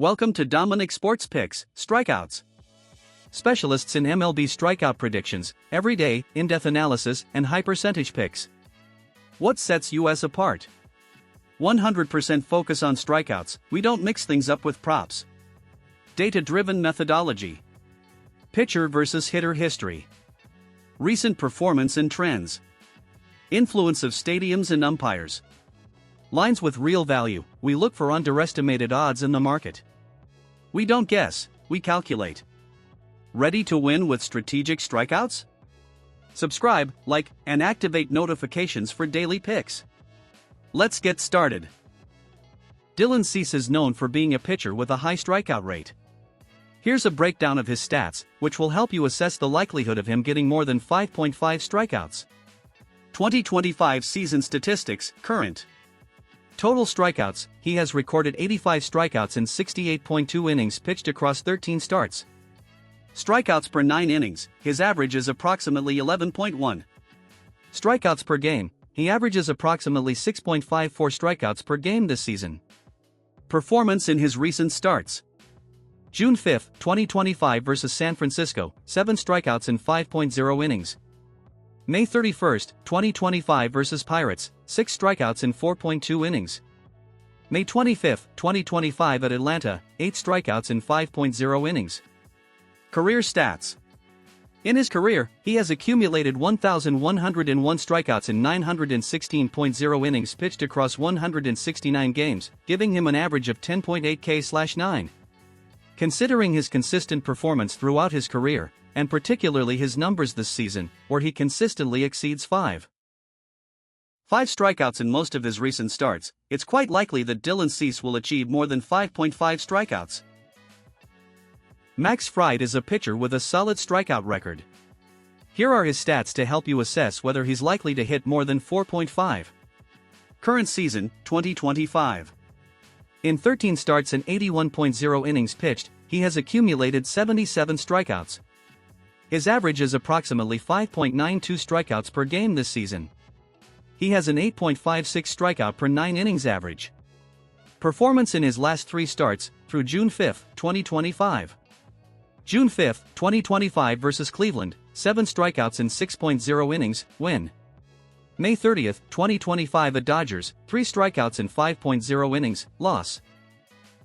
Welcome to Dominic Sports Picks, Strikeouts. Specialists in MLB strikeout predictions, everyday, in-depth analysis, and high percentage picks. What sets us apart? 100% focus on strikeouts, we don't mix things up with props. Data-driven methodology. Pitcher versus hitter history. Recent performance and trends. Influence of stadiums and umpires. Lines with real value, we look for underestimated odds in the market. We don't guess, we calculate. Ready to win with strategic strikeouts? Subscribe, like, and activate notifications for daily picks. Let's get started. Dylan Cease is known for being a pitcher with a high strikeout rate. Here's a breakdown of his stats, which will help you assess the likelihood of him getting more than 5.5 strikeouts. 2025 season statistics, current. Total strikeouts, he has recorded 85 strikeouts in 68.2 innings pitched across 13 starts. Strikeouts per 9 innings, his average is approximately 11.1. Strikeouts per game, he averages approximately 6.54 strikeouts per game this season. Performance in his recent starts. June 5, 2025 versus San Francisco, 7 strikeouts in 5.0 innings. May 31, 2025 versus Pirates, 6 strikeouts in 4.2 innings. May 25, 2025 at Atlanta, 8 strikeouts in 5.0 innings. Career stats. In his career, he has accumulated 1,101 strikeouts in 916.0 innings pitched across 169 games, giving him an average of 10.8 K/9. Considering his consistent performance throughout his career, and particularly his numbers this season, where he consistently exceeds 5 strikeouts in most of his recent starts, it's quite likely that Dylan Cease will achieve more than 5.5 strikeouts. Max Fried is a pitcher with a solid strikeout record. Here are his stats to help you assess whether he's likely to hit more than 4.5. Current season, 2025. In 13 starts and 81.0 innings pitched, he has accumulated 77 strikeouts. His average is approximately 5.92 strikeouts per game this season. He has an 8.56 strikeout per 9 innings average. Performance in his last 3 starts, through June 5, 2025. June 5, 2025 versus Cleveland, 7 strikeouts in 6.0 innings, win. May 30, 2025 at Dodgers, 3 strikeouts in 5.0 innings, loss.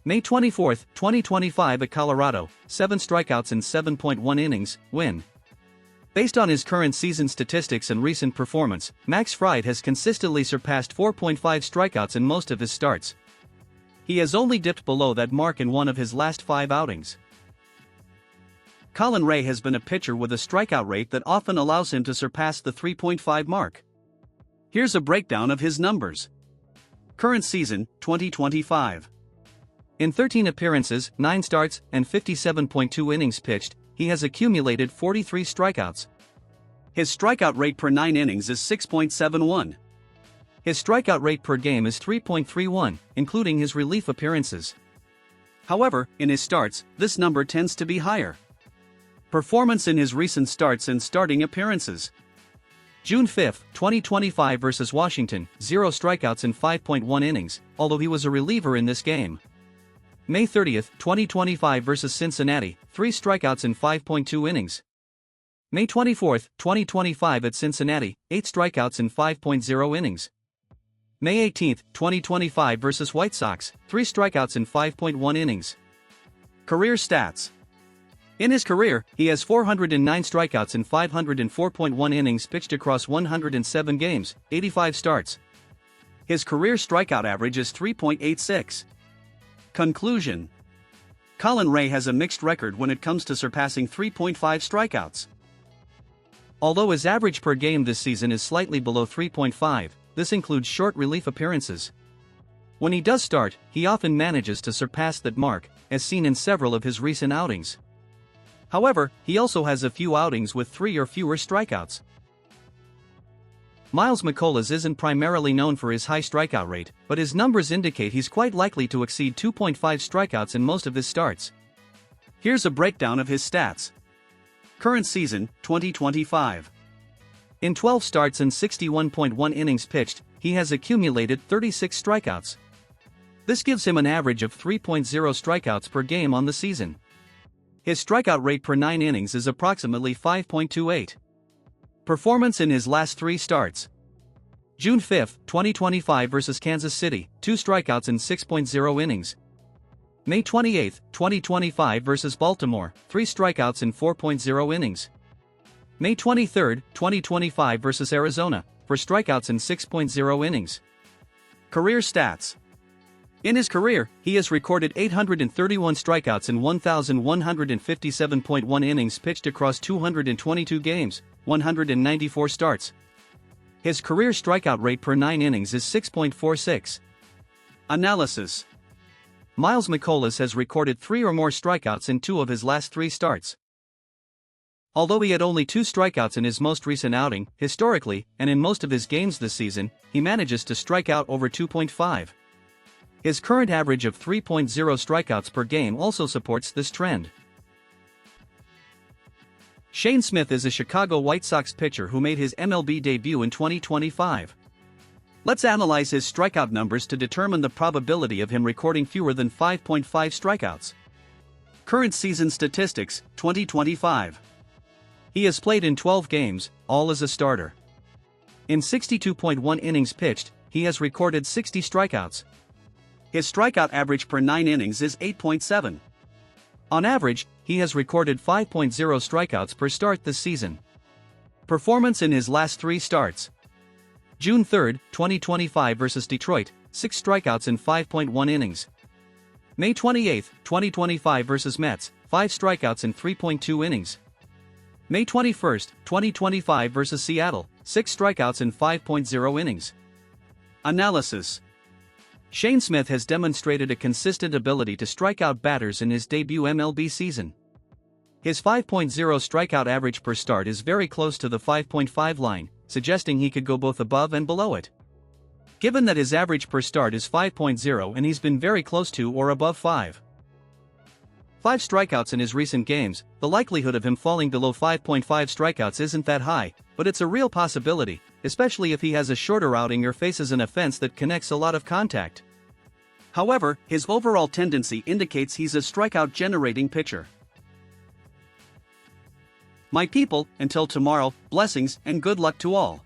May 24, 2025 at Colorado, 7 strikeouts in 7.1 innings, win. Based on his current season statistics and recent performance, Max Fried has consistently surpassed 4.5 strikeouts in most of his starts. He has only dipped below that mark in one of his last 5 outings. Colin Ray has been a pitcher with a strikeout rate that often allows him to surpass the 3.5 mark. Here's a breakdown of his numbers. Current season, 2025. In 13 appearances, 9 starts, and 57.2 innings pitched, he has accumulated 43 strikeouts. His strikeout rate per 9 innings is 6.71. His strikeout rate per game is 3.31, including his relief appearances. However, in his starts, this number tends to be higher. Performance in his recent starts and starting appearances. June 5, 2025 versus Washington, 0 strikeouts in 5.1 innings, although he was a reliever in this game. May 30, 2025 versus Cincinnati, 3 strikeouts in 5.2 innings. May 24, 2025 at Cincinnati, 8 strikeouts in 5.0 innings. May 18, 2025 versus White Sox, 3 strikeouts in 5.1 innings. Career stats. In his career, he has 409 strikeouts in 504.1 innings pitched across 107 games, 85 starts. His career strikeout average is 3.86. Conclusion. Colin Ray has a mixed record when it comes to surpassing 3.5 strikeouts. Although his average per game this season is slightly below 3.5, this includes short relief appearances. When he does start, he often manages to surpass that mark, as seen in several of his recent outings. However, he also has a few outings with 3 or fewer strikeouts. Miles McCollough isn't primarily known for his high strikeout rate, but his numbers indicate he's quite likely to exceed 2.5 strikeouts in most of his starts. Here's a breakdown of his stats. Current season, 2025. In 12 starts and 61.1 innings pitched, he has accumulated 36 strikeouts. This gives him an average of 3.0 strikeouts per game on the season. His strikeout rate per 9 innings is approximately 5.28. Performance in his last 3 starts. June 5, 2025 versus Kansas City, 2 strikeouts in 6.0 innings. May 28, 2025 versus Baltimore, 3 strikeouts in 4.0 innings. May 23, 2025 versus Arizona, 4 strikeouts in 6.0 innings. Career stats. In his career, he has recorded 831 strikeouts in 1,157.1 innings pitched across 222 games, 194 starts. His career strikeout rate per 9 innings is 6.46. Analysis. Miles McCollum has recorded 3 or more strikeouts in 2 of his last 3 starts. Although he had only 2 strikeouts in his most recent outing, historically, and in most of his games this season, he manages to strike out over 2.5. His current average of 3.0 strikeouts per game also supports this trend. Shane Smith is a Chicago White Sox pitcher who made his MLB debut in 2025. Let's analyze his strikeout numbers to determine the probability of him recording fewer than 5.5 strikeouts. Current season statistics, 2025. He has played in 12 games, all as a starter. In 62.1 innings pitched, he has recorded 60 strikeouts. His strikeout average per 9 innings is 8.7. On average, he has recorded 5.0 strikeouts per start this season. Performance in his last 3 starts. June 3, 2025 versus Detroit, 6 strikeouts in 5.1 innings. May 28, 2025 versus Mets, 5 strikeouts in 3.2 innings. May 21, 2025 versus Seattle, 6 strikeouts in 5.0 innings. Analysis. Shane Smith has demonstrated a consistent ability to strike out batters in his debut MLB season. His 5.0 strikeout average per start is very close to the 5.5 line, suggesting he could go both above and below it. Given that his average per start is 5.0 and he's been very close to or above 5 strikeouts in his recent games, the likelihood of him falling below 5.5 strikeouts isn't that high, but it's a real possibility, especially if he has a shorter outing or faces an offense that connects a lot of contact. However, his overall tendency indicates he's a strikeout-generating pitcher. My people, until tomorrow, blessings and good luck to all.